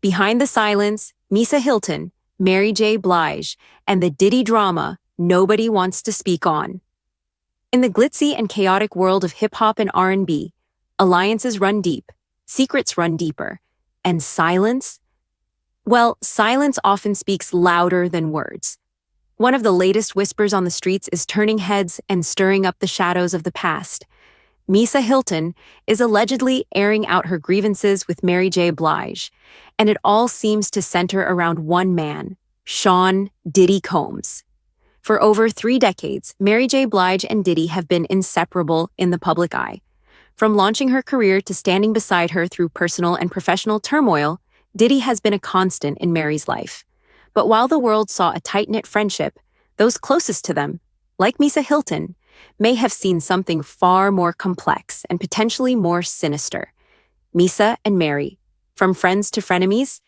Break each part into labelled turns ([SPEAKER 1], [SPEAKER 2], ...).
[SPEAKER 1] Behind the silence, Misa Hylton, Mary J. Blige, and the Diddy drama nobody wants to speak on. In the glitzy and chaotic world of hip-hop and R&B, alliances run deep, secrets run deeper, and silence? Well, silence often speaks louder than words. One of the latest whispers on the streets is turning heads and stirring up the shadows of the past. Misa Hylton is allegedly airing out her grievances with Mary J. Blige, and it all seems to center around one man, Sean Diddy Combs. For over 3 decades, Mary J. Blige and Diddy have been inseparable in the public eye. From launching her career to standing beside her through personal and professional turmoil, Diddy has been a constant in Mary's life. But while the world saw a tight-knit friendship, those closest to them, like Misa Hylton, may have seen something far more complex and potentially more sinister. Misa and Mary, from friends to frenemies.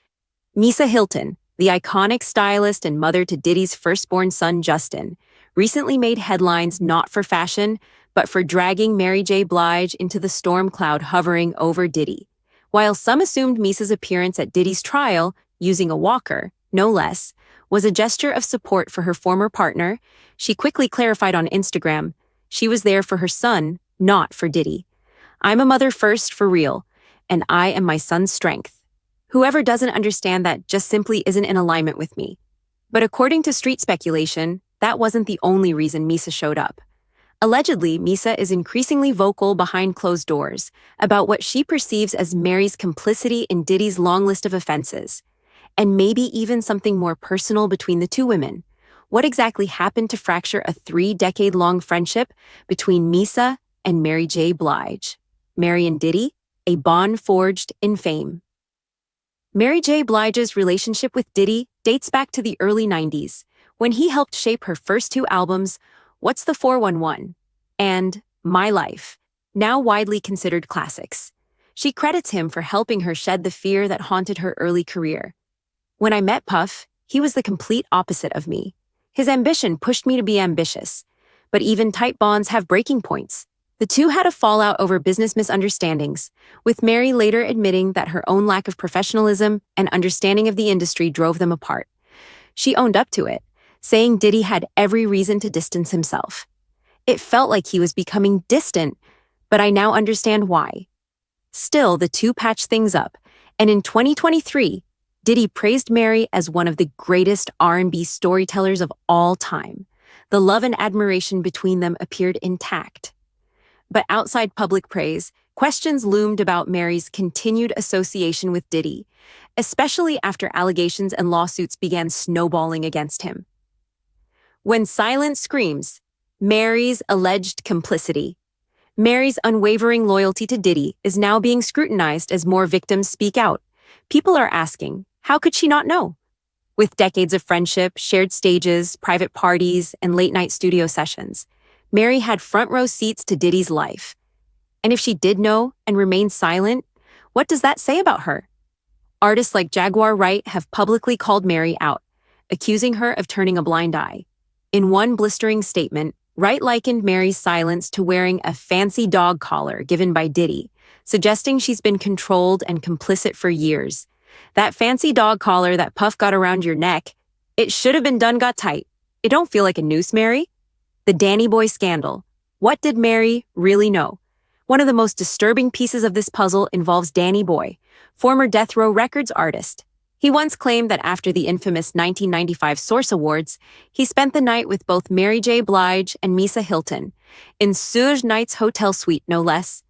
[SPEAKER 1] Misa Hylton, the iconic stylist and mother to Diddy's firstborn son Justin, recently made headlines not for fashion, but for dragging Mary J. Blige into the storm cloud hovering over Diddy. While some assumed Misa's appearance at Diddy's trial, using a walker, no less, was a gesture of support for her former partner, she quickly clarified on Instagram she was there for her son, not for Diddy. "I'm a mother first for real, and I am my son's strength. Whoever doesn't understand that just simply isn't in alignment with me." But according to street speculation, that wasn't the only reason Misa showed up. Allegedly, Misa is increasingly vocal behind closed doors about what she perceives as Mary's complicity in Diddy's long list of offenses, and maybe even something more personal between the two women. What exactly happened to fracture a 3-decade-long friendship between Misa and Mary J. Blige? Mary and Diddy, a bond forged in fame. Mary J. Blige's relationship with Diddy dates back to the early 90s, when he helped shape her first 2 albums, What's the 411 and My Life, now widely considered classics. She credits him for helping her shed the fear that haunted her early career. "When I met Puff, he was the complete opposite of me. His ambition pushed me to be ambitious. But even tight bonds have breaking points." The two had a fallout over business misunderstandings, with Mary later admitting that her own lack of professionalism and understanding of the industry drove them apart. She owned up to it, saying Diddy had every reason to distance himself. "It felt like he was becoming distant, but I now understand why." Still, the two patched things up, and in 2023, Diddy praised Mary as one of the greatest R&B storytellers of all time. The love and admiration between them appeared intact. But outside public praise, questions loomed about Mary's continued association with Diddy, especially after allegations and lawsuits began snowballing against him. When silence screams, Mary's alleged complicity. Mary's unwavering loyalty to Diddy is now being scrutinized as more victims speak out. People are asking, how could she not know? With decades of friendship, shared stages, private parties, and late-night studio sessions, Mary had front-row seats to Diddy's life. And if she did know and remained silent, what does that say about her? Artists like Jaguar Wright have publicly called Mary out, accusing her of turning a blind eye. In one blistering statement, Wright likened Mary's silence to wearing a fancy dog collar given by Diddy, suggesting she's been controlled and complicit for years. "That fancy dog collar that Puff got around your neck, it should have been done got tight. It don't feel like a noose, Mary." The Danny Boy scandal. What did Mary really know? One of the most disturbing pieces of this puzzle involves Danny Boy, former Death Row Records artist. He once claimed that after the infamous 1995 Source Awards, he spent the night with both Mary J. Blige and Misa Hylton, in Suge Knight's hotel suite no less.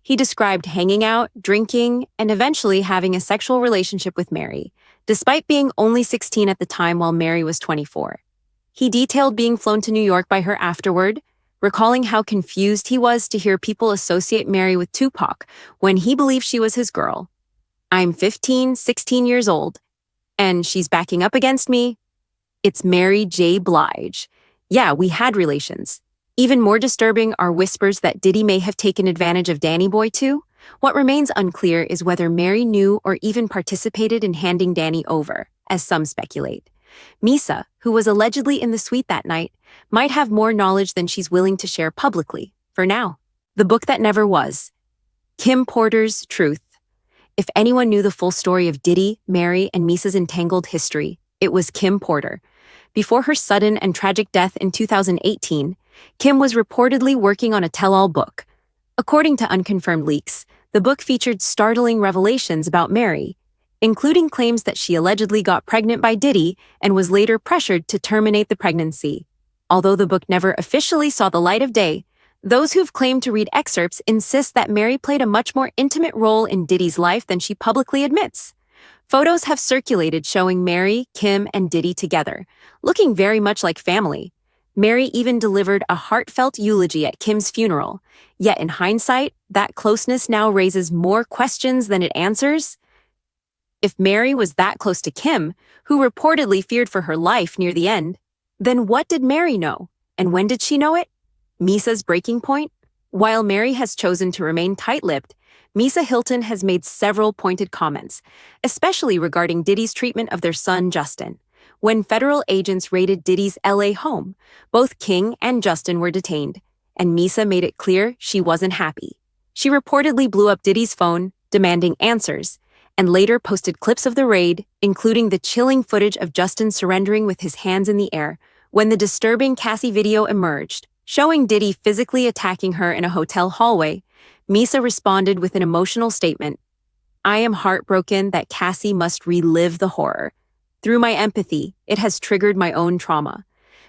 [SPEAKER 1] He described hanging out, drinking, and eventually having a sexual relationship with Mary, despite being only 16 at the time while Mary was 24. He detailed being flown to New York by her afterward, recalling how confused he was to hear people associate Mary with Tupac when he believed she was his girl. "I'm 15, 16 years old, and she's backing up against me. It's Mary J. Blige. Yeah, we had relations." Even more disturbing are whispers that Diddy may have taken advantage of Danny Boy too. What remains unclear is whether Mary knew or even participated in handing Danny over, as some speculate. Misa, who was allegedly in the suite that night, might have more knowledge than she's willing to share publicly, for now. The Book That Never Was. Kim Porter's Truth. If anyone knew the full story of Diddy, Mary, and Misa's entangled history, it was Kim Porter. Before her sudden and tragic death in 2018, Kim was reportedly working on a tell-all book. According to unconfirmed leaks, the book featured startling revelations about Mary, including claims that she allegedly got pregnant by Diddy and was later pressured to terminate the pregnancy. Although the book never officially saw the light of day, those who've claimed to read excerpts insist that Mary played a much more intimate role in Diddy's life than she publicly admits. Photos have circulated showing Mary, Kim, and Diddy together, looking very much like family. Mary even delivered a heartfelt eulogy at Kim's funeral. Yet in hindsight, that closeness now raises more questions than it answers. If Mary was that close to Kim, who reportedly feared for her life near the end, then what did Mary know? And when did she know it? Misa's breaking point? While Mary has chosen to remain tight-lipped, Misa Hylton has made several pointed comments, especially regarding Diddy's treatment of their son Justin. When federal agents raided Diddy's LA home, both King and Justin were detained, and Misa made it clear she wasn't happy. She reportedly blew up Diddy's phone, demanding answers, and later posted clips of the raid, including the chilling footage of Justin surrendering with his hands in the air. When the disturbing Cassie video emerged, showing Diddy physically attacking her in a hotel hallway, Misa responded with an emotional statement. "I am heartbroken that Cassie must relive the horror. Through my empathy, it has triggered my own trauma."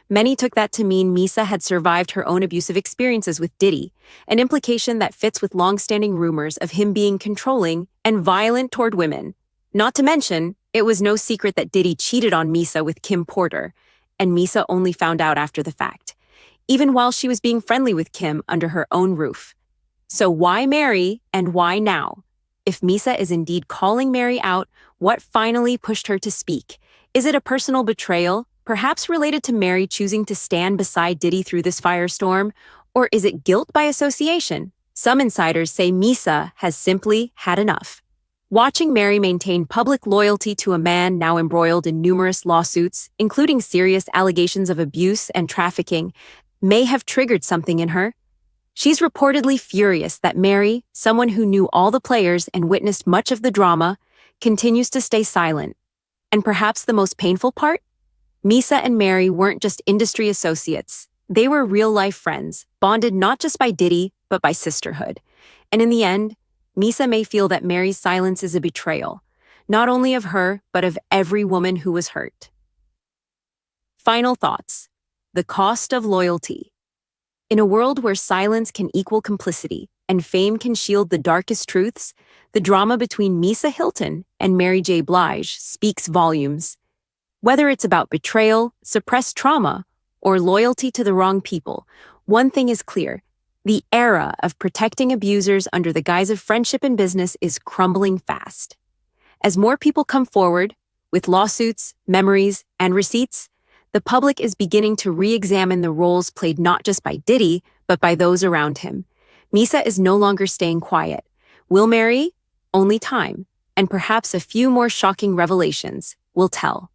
[SPEAKER 1] Many took that to mean Misa had survived her own abusive experiences with Diddy, an implication that fits with long-standing rumors of him being controlling and violent toward women. Not to mention, it was no secret that Diddy cheated on Misa with Kim Porter, and Misa only found out after the fact, even while she was being friendly with Kim under her own roof. So why Mary, and why now? If Misa is indeed calling Mary out, what finally pushed her to speak? Is it a personal betrayal, perhaps related to Mary choosing to stand beside Diddy through this firestorm? Or is it guilt by association? Some insiders say Misa has simply had enough. Watching Mary maintain public loyalty to a man now embroiled in numerous lawsuits, including serious allegations of abuse and trafficking, may have triggered something in her. She's reportedly furious that Mary, someone who knew all the players and witnessed much of the drama, continues to stay silent. And perhaps the most painful part? Misa and Mary weren't just industry associates. They were real-life friends, bonded not just by Diddy, but by sisterhood. And in the end, Misa may feel that Mary's silence is a betrayal, not only of her, but of every woman who was hurt. Final thoughts. The cost of loyalty. In a world where silence can equal complicity and fame can shield the darkest truths, the drama between Misa Hylton and Mary J. Blige speaks volumes. Whether it's about betrayal, suppressed trauma, or loyalty to the wrong people, one thing is clear. The era of protecting abusers under the guise of friendship and business is crumbling fast. As more people come forward, with lawsuits, memories, and receipts, the public is beginning to re-examine the roles played not just by Diddy, but by those around him. Misa is no longer staying quiet. Will Mary? Only time, and perhaps a few more shocking revelations, will tell.